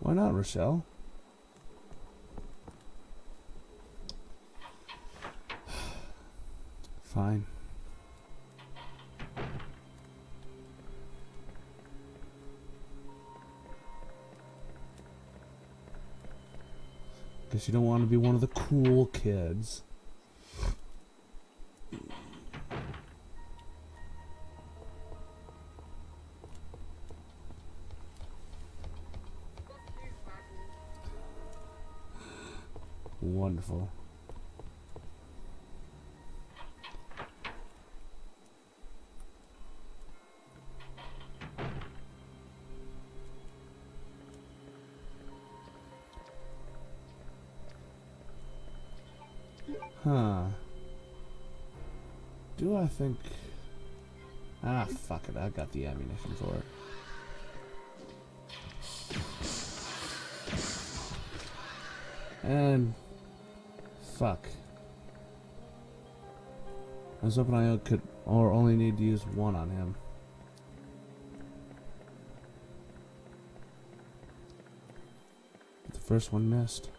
Why not, Rochelle? Fine. Guess you don't want to be one of the cool kids. Wonderful. Huh. Do I think... Ah, fuck it. I got the ammunition for it. And... Fuck. I was hoping I could... or only need to use one on him. But the first one missed.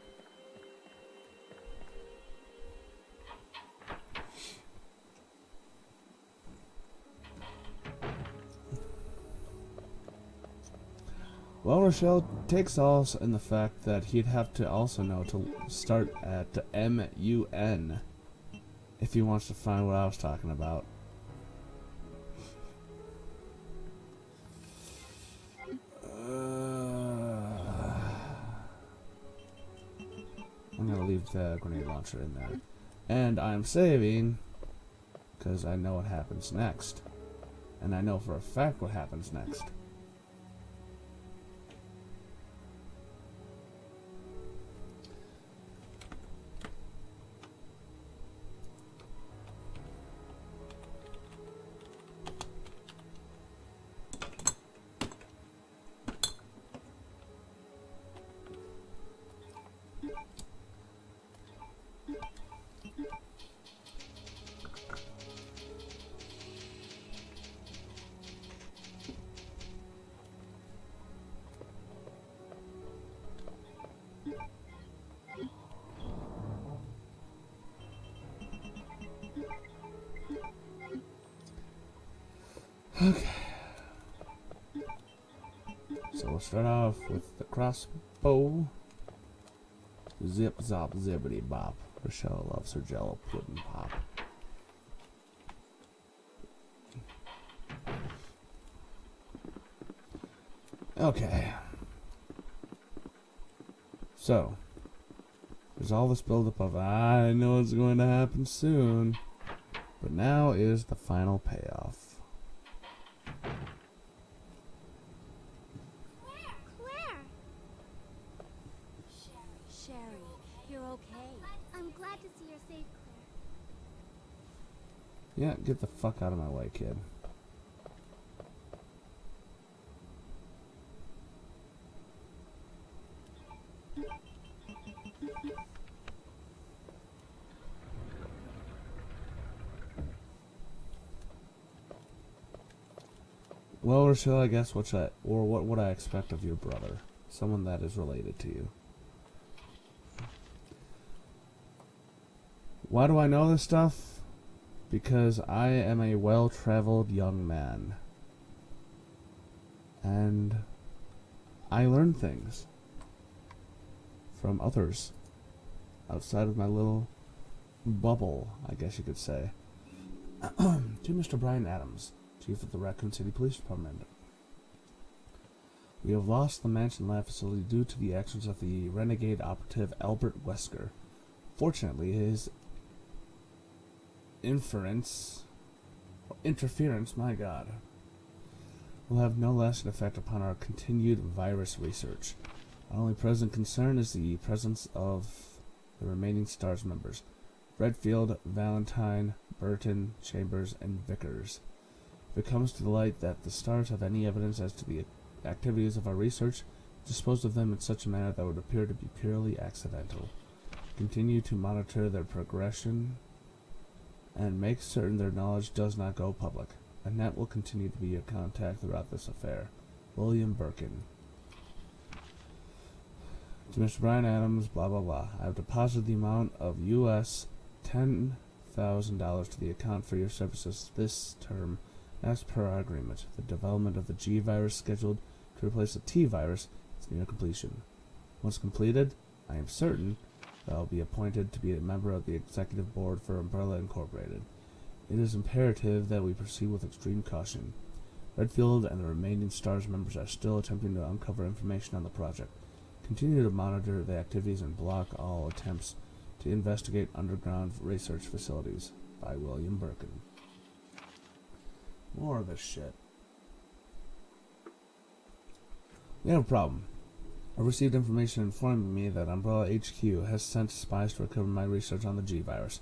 Well, Rochelle takes solace in the fact that he'd have to also know to start at M-U-N if he wants to find what I was talking about. I'm gonna leave the grenade launcher in there. And I'm saving because I know what happens next. And I know for a fact what happens next. Okay. So we'll start off with the crossbow. Zip zop zippity bop. Rochelle loves her jello pudding pop. Okay. So there's all this buildup of I know it's going to happen soon. But now is the final payoff. Yeah, get the fuck out of my way, kid. Well, Rochelle, I guess what would I expect of your brother? Someone that is related to you. Why do I know this stuff? Because I am a well-traveled young man. And I learn things from others outside of my little bubble, I guess you could say. To Mr. Brian Adams, Chief of the Raccoon City Police Department. We have lost the Mansion Lab facility due to the actions of the renegade operative Albert Wesker. Fortunately, his interference, my God, will have no lasting effect upon our continued virus research. Our only present concern is the presence of the remaining STARS members, Redfield, Valentine, Burton, Chambers, and Vickers. If it comes to the light that the STARS have any evidence as to the activities of our research, dispose of them in such a manner that would appear to be purely accidental. Continue to monitor their progression and make certain their knowledge does not go public. Annette will continue to be your contact throughout this affair. William Birkin. To Mr. Brian Adams, blah blah blah. I have deposited the amount of US $10,000 to the account for your services this term, as per our agreement. The development of the G virus scheduled to replace the T virus is near completion. Once completed, I am certain that I will be appointed to be a member of the executive board for Umbrella Incorporated. It is imperative that we proceed with extreme caution. Redfield and the remaining STARS members are still attempting to uncover information on the project. Continue to monitor the activities and block all attempts to investigate underground research facilities. By William Birkin. More of this shit. We have a problem. I received information informing me that Umbrella HQ has sent spies to recover my research on the G virus.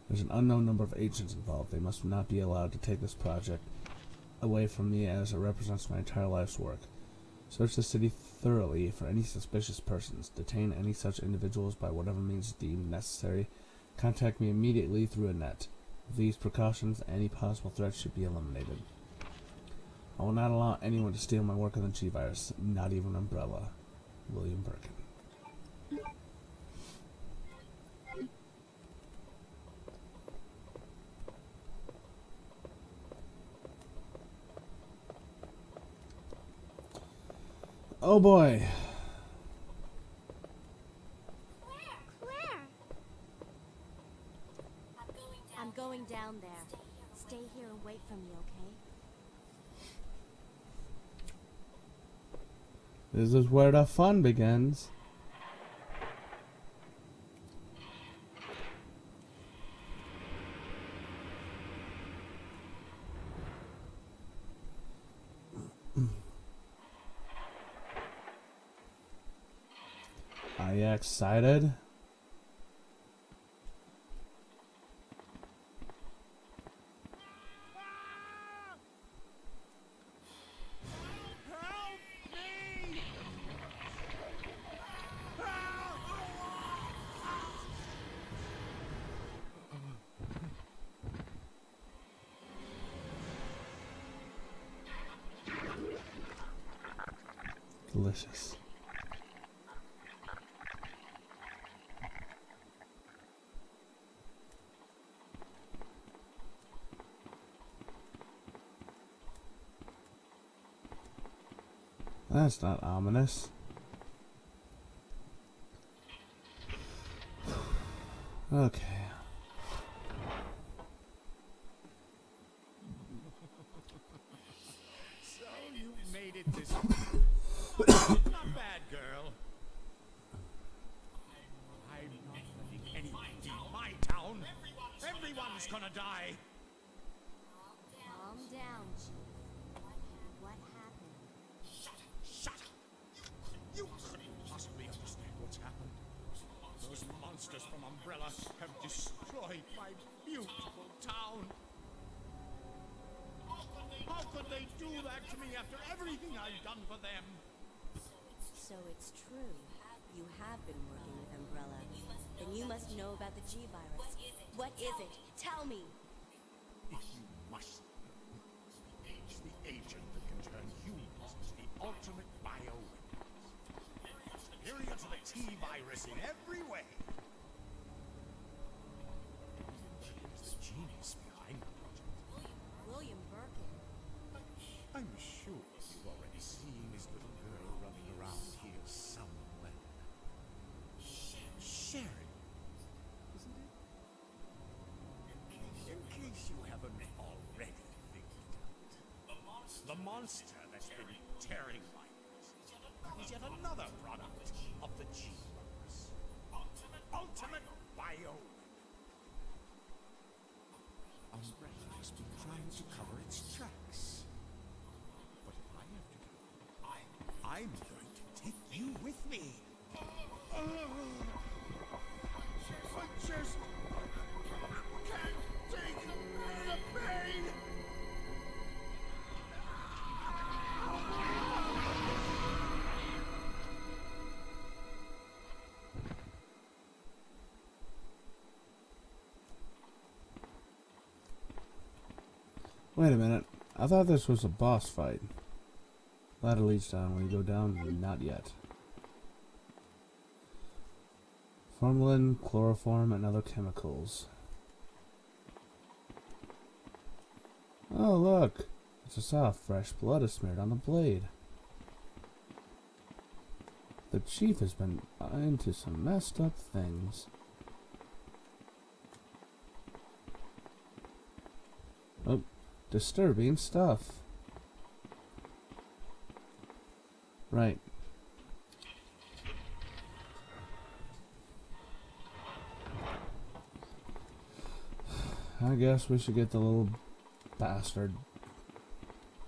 There's an unknown number of agents involved. They must not be allowed to take this project away from me, as it represents my entire life's work. Search the city thoroughly for any suspicious persons. Detain any such individuals by whatever means deemed necessary. Contact me immediately through a net. With these precautions, any possible threats should be eliminated. I will not allow anyone to steal my work on the G virus, not even Umbrella. William Birkin. Oh boy. Claire! I'm going down there. Stay here and wait for me, okay? This is where the fun begins. Are you excited? Delicious. That's not ominous. Okay. So you made it this not bad, girl. I'm not letting anyone in my town. Everyone's gonna die. Calm down, Chief. What happened? Shut up! You couldn't possibly understand what's happened. Those monsters from Umbrella have destroyed my beautiful town. How could they do that to me after everything I've done for them? So it's true. You have been working with Umbrella. Then you must know about the G virus. What is it? Tell me! If you must know, it's the agent that can turn humans into the ultimate bioweapons. Superior to the T virus in every way. It's the genius behind the project. William Birkin. I'm sure you've already seen this little girl running around here somewhere. Sherry, isn't it? In case you haven't already figured it out, the monster that's been tearing lives is yet another product of the G virus. Ultimate bio. Umbrella has been trying to cover its tracks. But if I have to go, I'm going to take you with me. I just can't take the pain. Wait a minute. I thought this was a boss fight. Ladder leads down. When you go down, not yet. Formalin, chloroform, and other chemicals. Oh, look! It's a soft, fresh blood is smeared on the blade. The chief has been into some messed up things. Oh, disturbing stuff. Right. I guess we should get the little bastard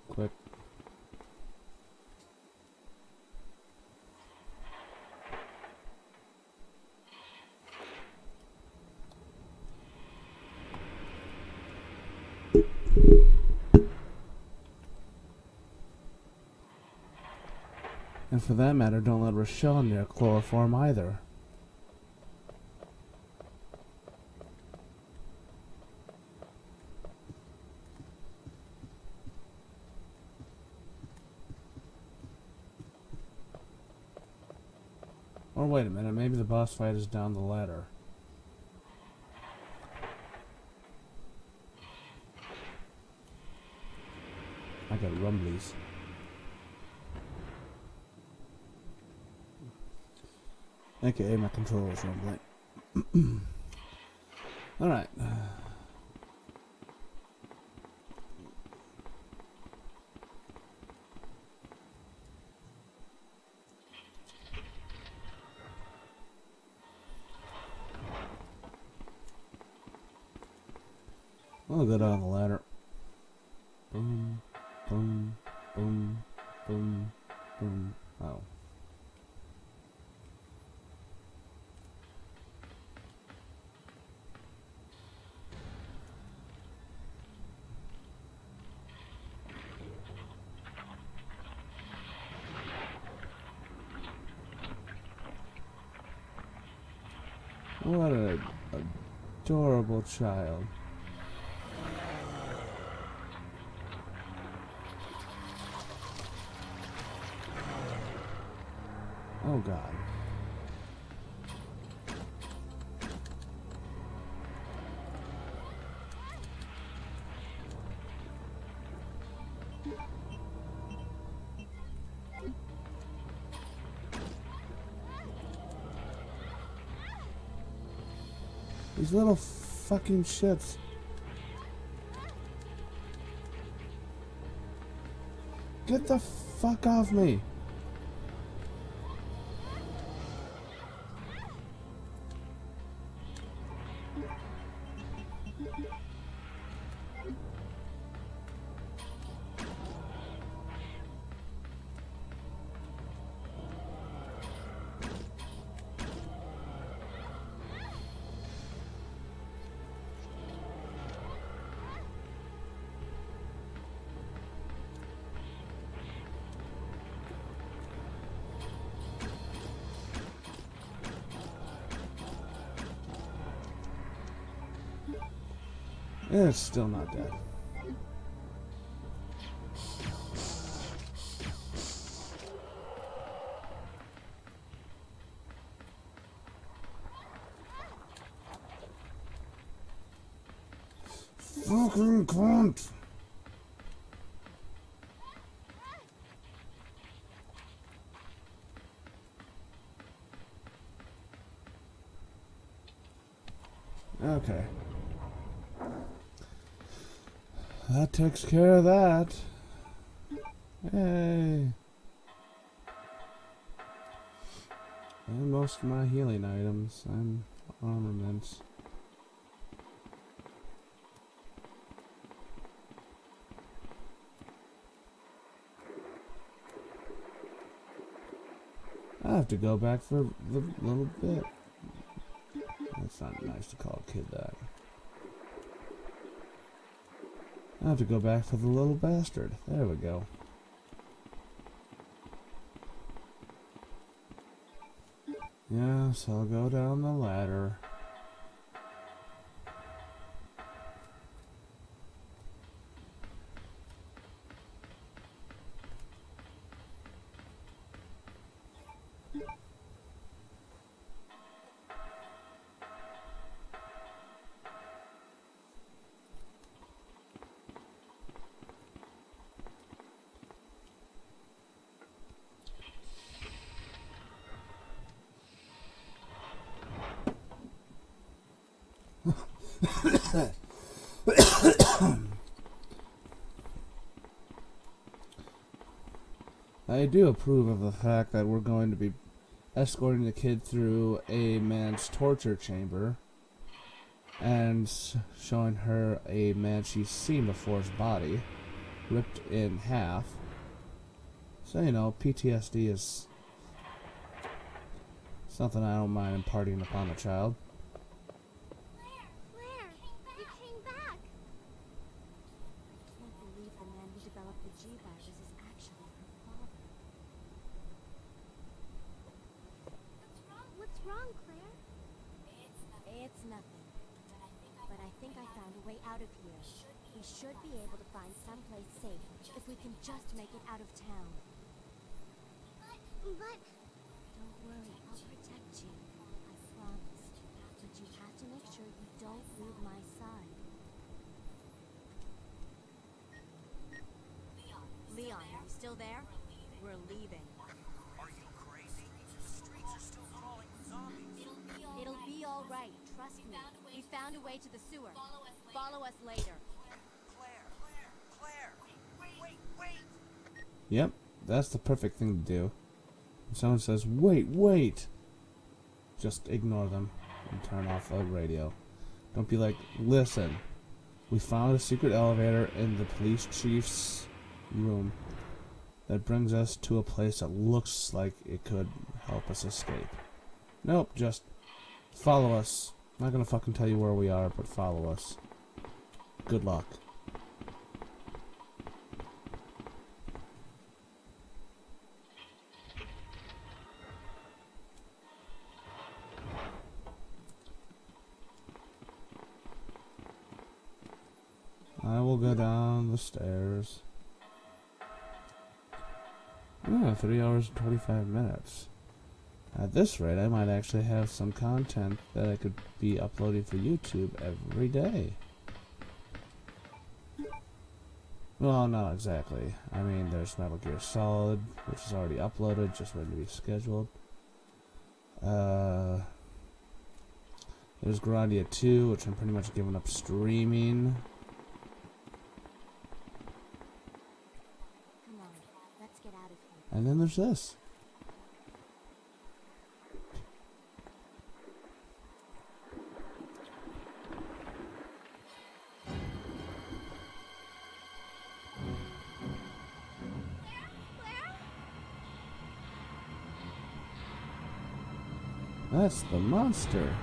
quick. And for that matter, don't let Rochelle near chloroform either. Or wait a minute, maybe the boss fight is down the ladder. I got rumblies. AKA my controller's rumbling. Alright. I'll go down the ladder. Boom, boom, boom, boom, boom. Oh. What an adorable child. Oh God. These little fucking shits. Get the fuck off me. It's still not dead. Fucking cunt! Okay. That takes care of that. Hey. And most of my healing items and armaments. I have to go back for the little bit. That's not nice to call a kid that. I have to go back for the little bastard. There we go. Yes, I'll go down the ladder. I do approve of the fact that we're going to be escorting the kid through a man's torture chamber and showing her a man she's seen before's body ripped in half. So, you know, PTSD is something I don't mind imparting upon a child. Claire, you came back! I can't believe the man who developed the G virus is actually her father. What's wrong, Claire? It's nothing. But I think I found a way out of here. We should be able to find someplace safe if we can just make it out of town. But... Don't worry, I'll protect you. I promise. But you have to make sure you don't leave my side. Leon, are you still there? We're leaving. Are you crazy? The streets are still crawling with zombies. It'll be all right, trust me. We found a way to the sewer. Follow us later. Claire! Wait! Yep, that's the perfect thing to do. When someone says, wait, just ignore them and turn off the radio. Don't be like, listen, we found a secret elevator in the police chief's room that brings us to a place that looks like it could help us escape. Nope, just follow us. I'm not gonna fucking tell you where we are, but follow us. Good luck. I will go down the stairs. Yeah, 3 hours and 25 minutes. At this rate, I might actually have some content that I could be uploading for YouTube every day. Well, not exactly. I mean, there's Metal Gear Solid, which is already uploaded, just ready to be scheduled. There's Grandia 2, which I'm pretty much giving up streaming. Come on, let's get out of here. And then there's this. That's the monster.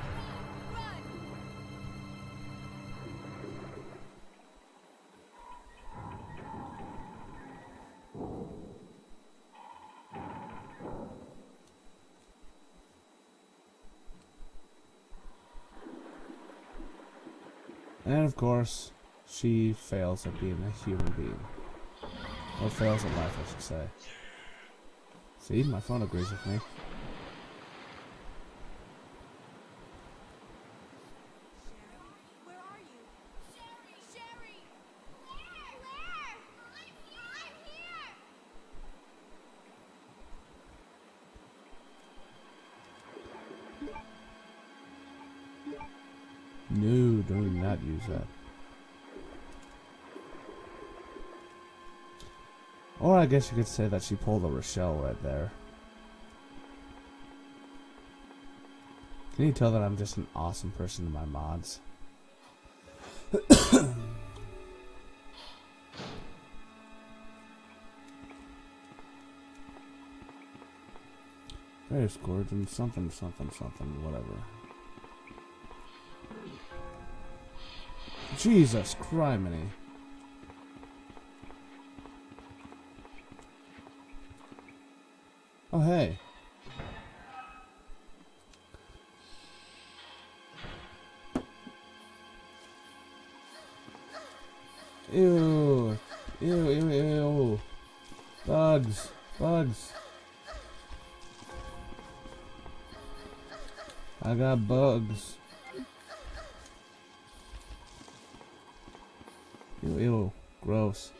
And of course, she fails at being a human being. Or fails at life, I should say. See, my phone agrees with me. Where are you? Sherry! Claire! I'm here! No, do not use that. Or I guess you could say that she pulled a Rochelle right there. Can you tell that I'm just an awesome person in my mods? Very Scourgeon, something, whatever. Jesus criminy. Oh, hey. Ew. Ew. Bugs. I got bugs. Ew. Gross.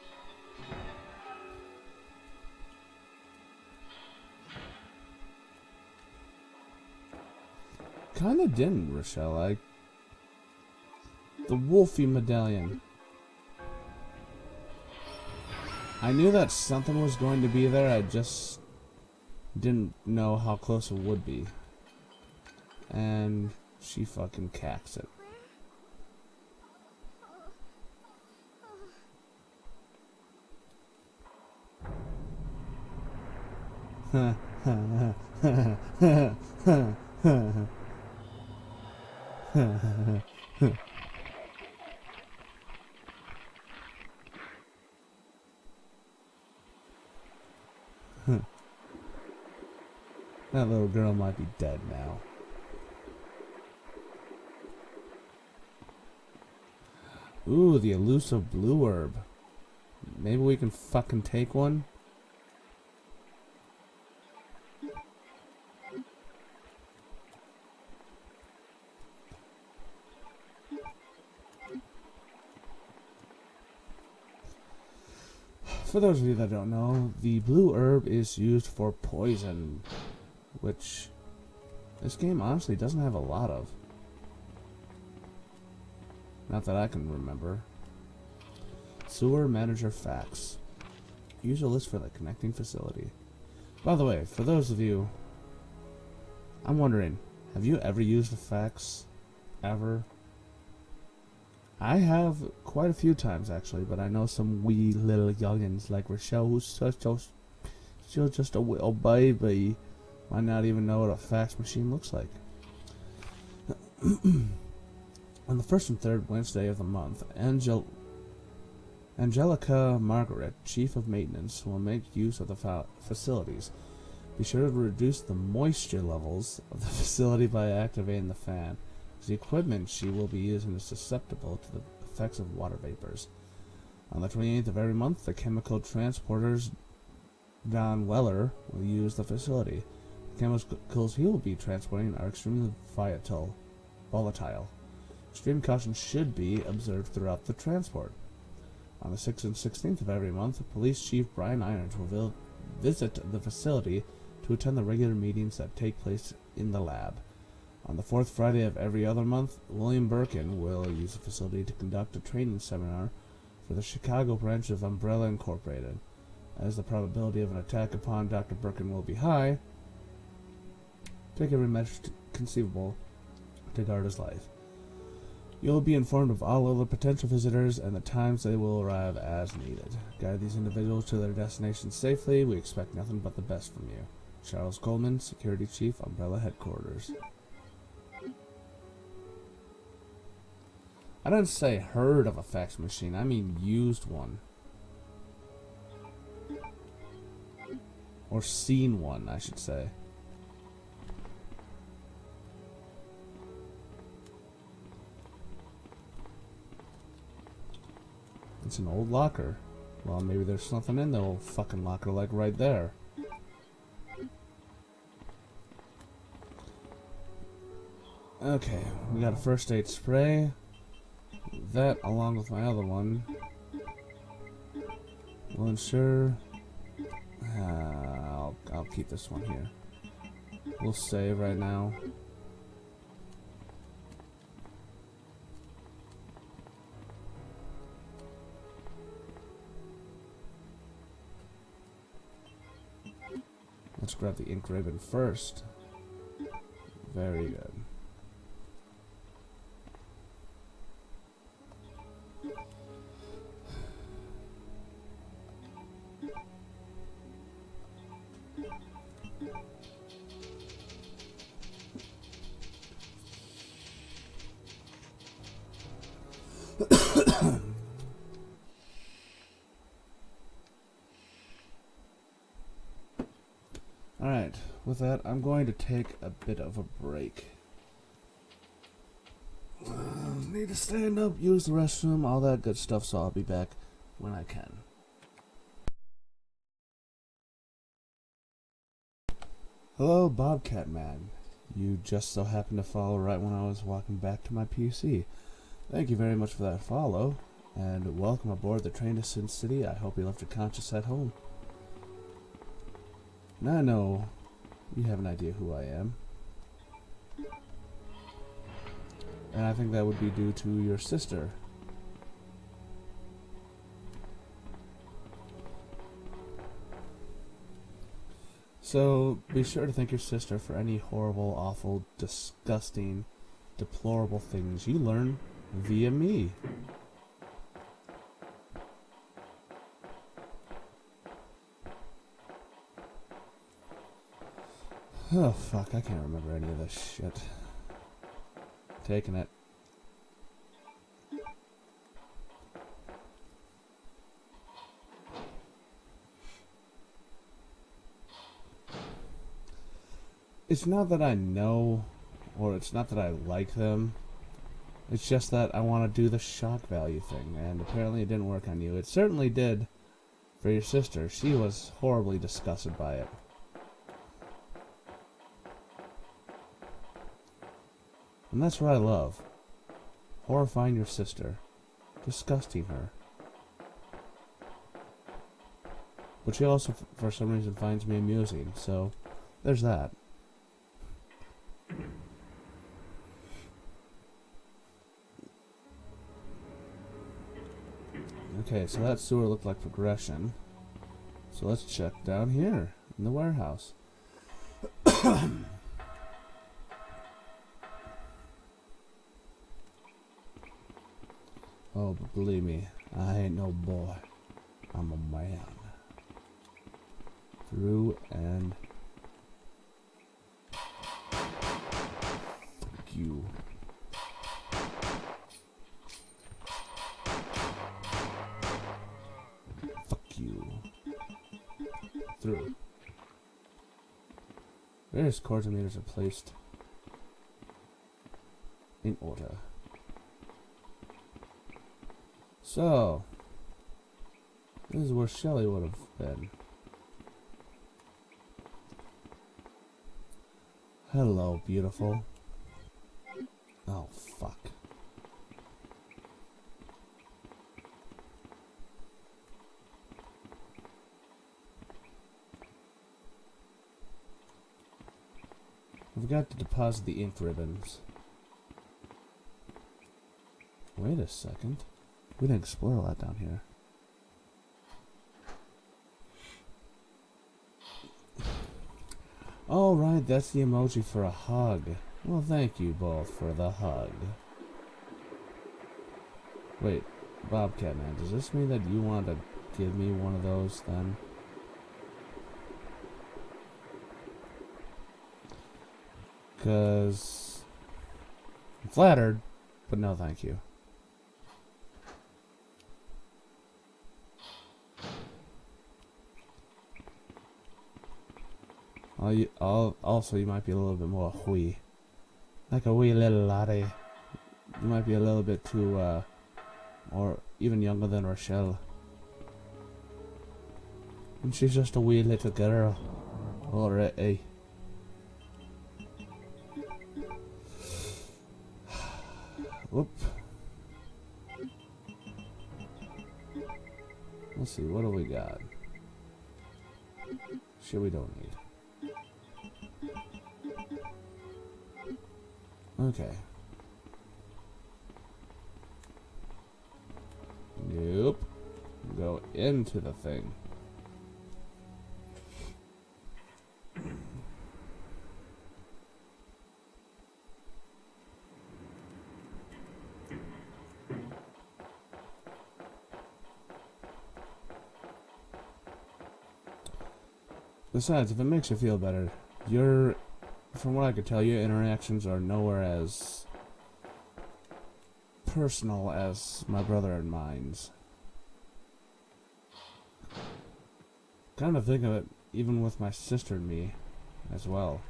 Kinda didn't, Rochelle. The Wolfie medallion. I knew that something was going to be there, I just didn't know how close it would be. And she fucking cacks it. That little girl might be dead now. Ooh, the elusive blue herb. Maybe we can fucking take one? For those of you that don't know, the blue herb is used for poison, which this game honestly doesn't have a lot of. Not that I can remember. Sewer manager facts. Use a list for the connecting facility. By the way, for those of you, I'm wondering, have you ever used the facts? Ever? I have quite a few times actually, but I know some wee little youngins like Rochelle who's still just a little baby might not even know what a fax machine looks like. On the first and third Wednesday of the month, Angelica Margaret, Chief of Maintenance, will make use of the facilities. Be sure to reduce the moisture levels of the facility by activating the fan. The equipment she will be using is susceptible to the effects of water vapors. On the 28th of every month, the chemical transporters Don Weller will use the facility. The chemicals he will be transporting are extremely volatile. Extreme caution should be observed throughout the transport. On the 6th and 16th of every month, Police Chief Brian Irons will visit the facility to attend the regular meetings that take place in the lab. On the 4th Friday of every other month, William Birkin will use the facility to conduct a training seminar for the Chicago branch of Umbrella Incorporated. As the probability of an attack upon Dr. Birkin will be high, take every measure conceivable to guard his life. You will be informed of all other potential visitors and the times they will arrive as needed. Guide these individuals to their destinations safely. We expect nothing but the best from you. Charles Coleman, Security Chief, Umbrella Headquarters. I didn't say heard of a fax machine, I mean used one. Or seen one, I should say. It's an old locker. Well, maybe there's something in the old fucking locker, like right there. Okay, we got a first aid spray. That, along with my other one, will ensure... I'll keep this one here. We'll save right now. Let's grab the ink ribbon first. Very good. Alright, with that, I'm going to take a bit of a break. Need to stand up, use the restroom, all that good stuff, so I'll be back when I can. Hello, Bobcat Man. You just so happened to follow right when I was walking back to my PC. Thank you very much for that follow, and welcome aboard the train to Sin City. I hope you left your conscience at home. Now I know you have an idea who I am. And I think that would be due to your sister. So be sure to thank your sister for any horrible, awful, disgusting, deplorable things you learn via me. Oh fuck, I can't remember any of this shit. Taking it. It's not that I know, or it's not that I like them. It's just that I want to do the shock value thing, and apparently it didn't work on you. It certainly did for your sister. She was horribly disgusted by it. And that's what I love. Horrifying your sister. Disgusting her. But she also, for some reason, finds me amusing, so there's that. Okay, so that sewer looked like progression. So let's check down here in the warehouse. Oh, but believe me, I ain't no boy. I'm a man. Through and... Fuck you. Fuck you. Through. Various coordinators are placed in order. So, this is where Shelly would have been. Hello, beautiful. Oh, fuck. I've got to deposit the ink ribbons. Wait a second. We didn't explore a lot down here. Oh, right, that's the emoji for a hug. Well, thank you both for the hug. Wait, Bobcat Man, does this mean that you want to give me one of those then? Because I'm flattered, but no thank you. Also, you might be a little bit more wee. Like a wee little laddie. You might be a little bit too, or even younger than Rochelle. And she's just a wee little girl. Alrighty. Whoop. Let's see, what do we got? Shit we don't need. Okay. Nope. Go into the thing. Besides, if it makes you feel better, from what I could tell, your interactions are nowhere as personal as my brother and mine's. Kind of think of it, even with my sister and me, as well.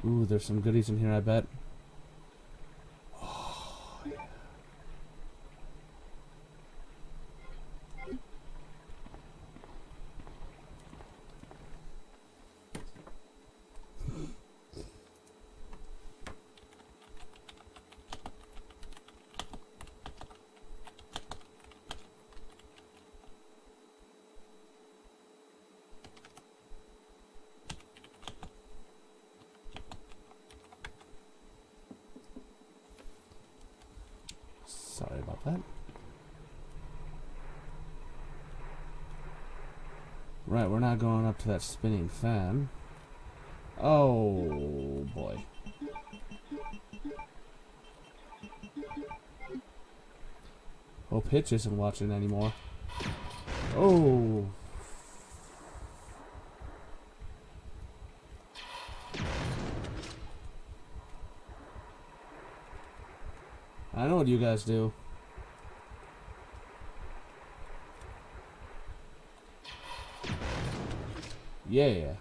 Ooh, there's some goodies in here, I bet. Oh, yeah. Sorry about that. Right, we're not going up to that spinning fan. Oh boy. Hope Hitch isn't watching anymore. Oh. I know what you guys do. Yeah.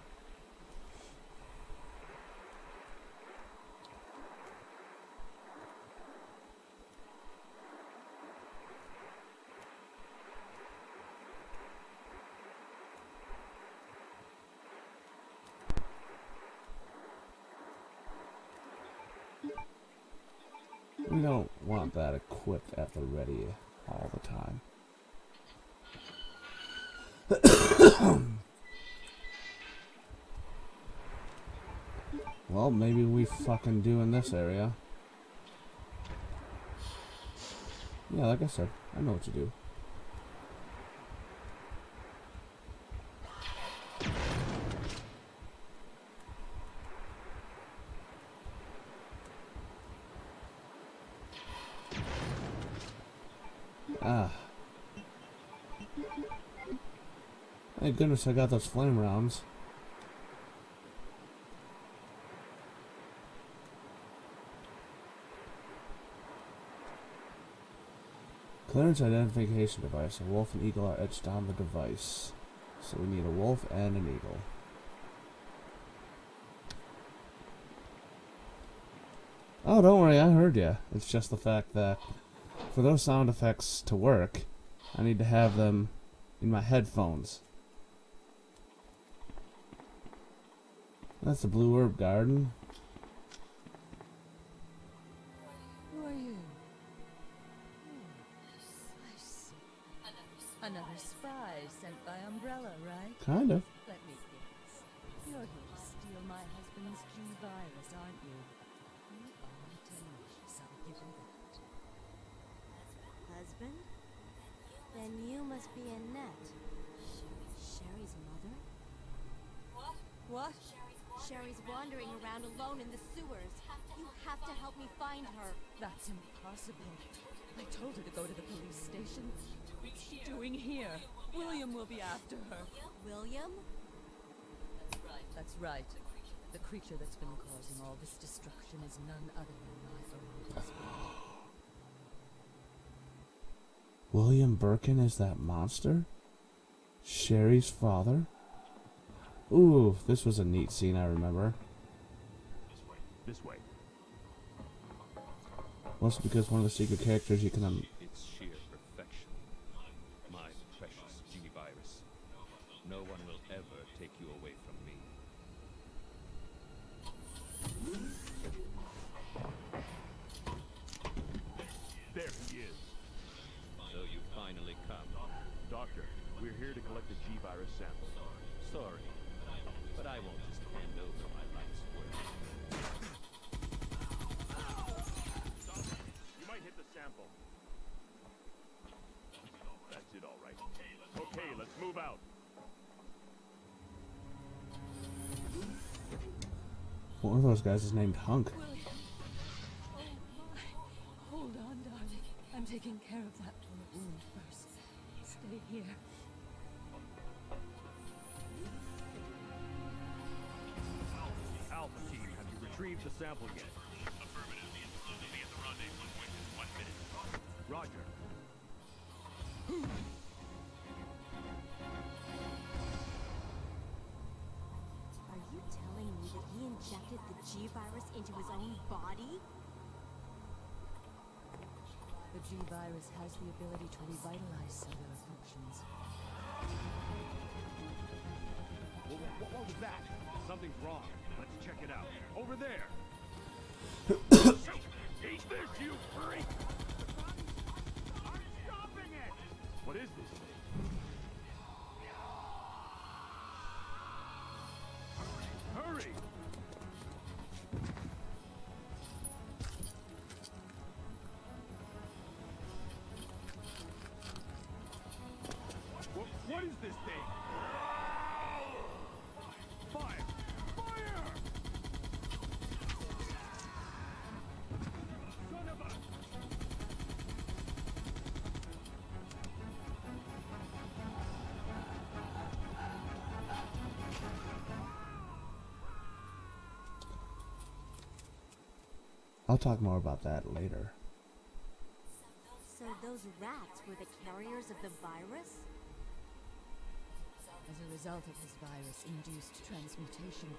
We don't want that equipped at the ready all the time. Well, maybe we fucking do in this area. Yeah, like I said, I know what you do. Ah. Thank goodness I got those flame rounds. Clearance identification device. A wolf and eagle are etched on the device. So we need a wolf and an eagle. Oh, don't worry, I heard ya. It's just the fact that for those sound effects to work, I need to have them in my headphones. That's the Blue Herb Garden. Who are you? I see. Another spy sent by Umbrella, right? Kind of. Let me guess. You're here to steal my husband's G-Virus, aren't you? You are tenacious, I'll give you that. Husband? Then you must be Annette. Sherry's mother? What? Sherry's wandering around alone in the sewers. You have to help me find her. That's impossible. I told her to go to the police station. What's she doing here? William will be after her. William? That's right. The creature that's been causing all this destruction is none other than my own husband. William Birkin is that monster? Sherry's father? Ooh, this was a neat scene, I remember. This way. Mostly because one of the secret characters you can It's sheer perfection. My precious G-Virus. No one will ever take you away from me. There he is. So you finally come. Doctor, we're here to collect the G-Virus sample. Sorry, but I won't just hand over my life's work. You might hit the sample. That's it, all right. Okay, let's move out. One of those guys is named Hunk. William. Oh my. Hold on, darling. I'm taking care of that poor wound first. Stay here. Alpha team, have you retrieved the sample yet? Affirmative. We'll be at the rendezvous point in 1 minute. Roger. Are you telling me that he injected the G-Virus into his own body? The G-Virus has the ability to revitalize cellular functions. What was that? Something's wrong. Let's check it out. Over there. Eat this, you freak! I'm stopping it! What is this thing? Hurry! I'll talk more about that later. So those rats were the carriers of the virus? As a result of his virus-induced transmutation,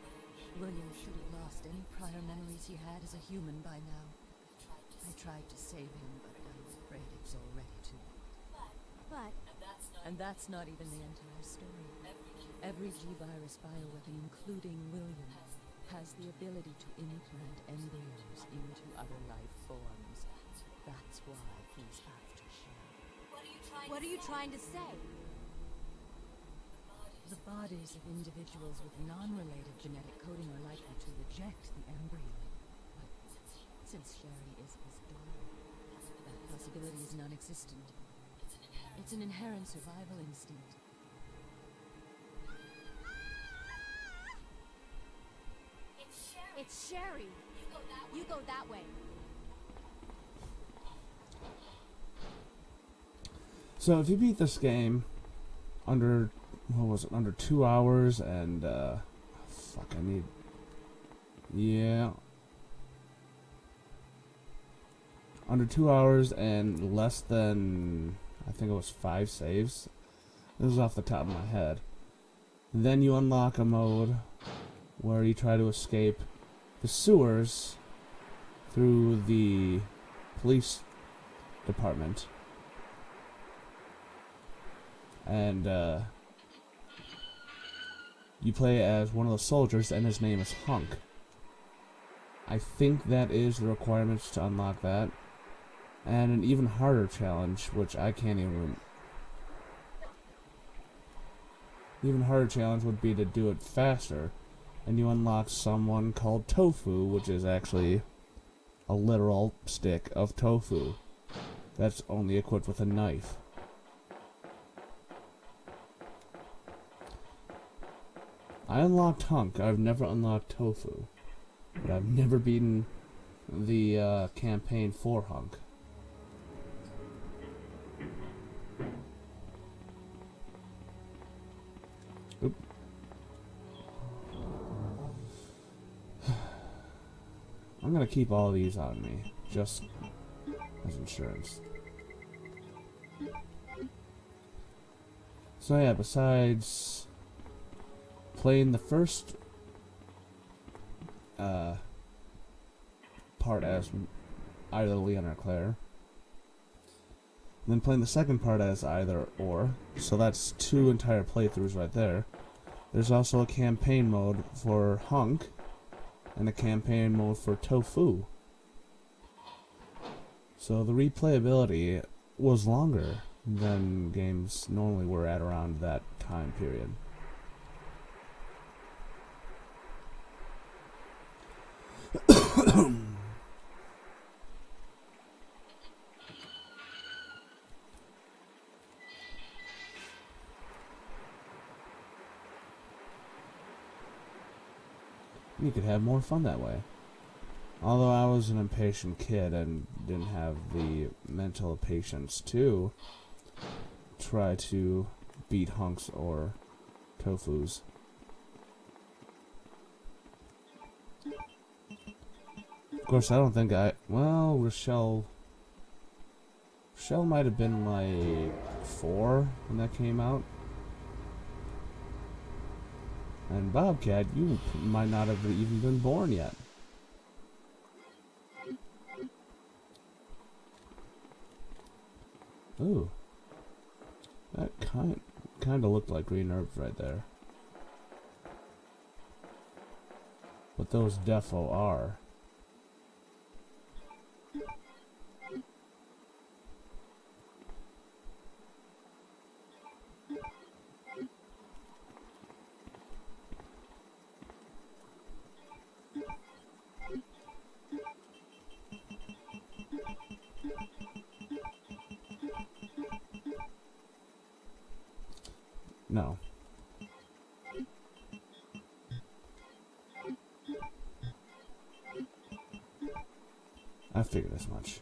William should have lost any prior memories he had as a human by now. I tried to save him, but I'm afraid it's already too late. But... And that's not even the entire story. Every G-virus bioweapon, including William, has the ability to implant embryos into other life forms. That's why he's after Sherry. What are you trying to say? The bodies of individuals with non-related genetic coding are likely to reject the embryo. But since Sherry is his daughter, that possibility is non-existent. It's an inherent survival instinct. It's Sherry. You go that way. So if you beat this game under, what was it, under 2 hours and, fuck, I need, yeah, under 2 hours and less than, I think it was 5 saves. This is off the top of my head. Then you unlock a mode where you try to escape the sewers through the police department. And you play as one of the soldiers, and his name is Hunk. I think that is the requirements to unlock that. And an even harder challenge, which I can't even... Even harder challenge would be to do it faster. And you unlock someone called Tofu, which is actually a literal stick of tofu. That's only equipped with a knife. I unlocked Hunk. I've never unlocked Tofu. But I've never beaten the campaign for Hunk. Oop. I'm gonna keep all these on me, just as insurance. So yeah, besides playing the first part as either Leon or Claire, and then playing the second part as either or, so that's 2 entire playthroughs right there. There's also a campaign mode for Hunk, and a campaign mode for Tofu. So the replayability was longer than games normally were at around that time period. You could have more fun that way. Although I was an impatient kid and didn't have the mental patience to try to beat Hunks or Tofus. Of course, I don't think well, Rochelle might have been like 4 when that came out. And Bobcat, you might not have even been born yet. Ooh. That kind of looked like green herbs right there. But those defo are. No. I figured as much.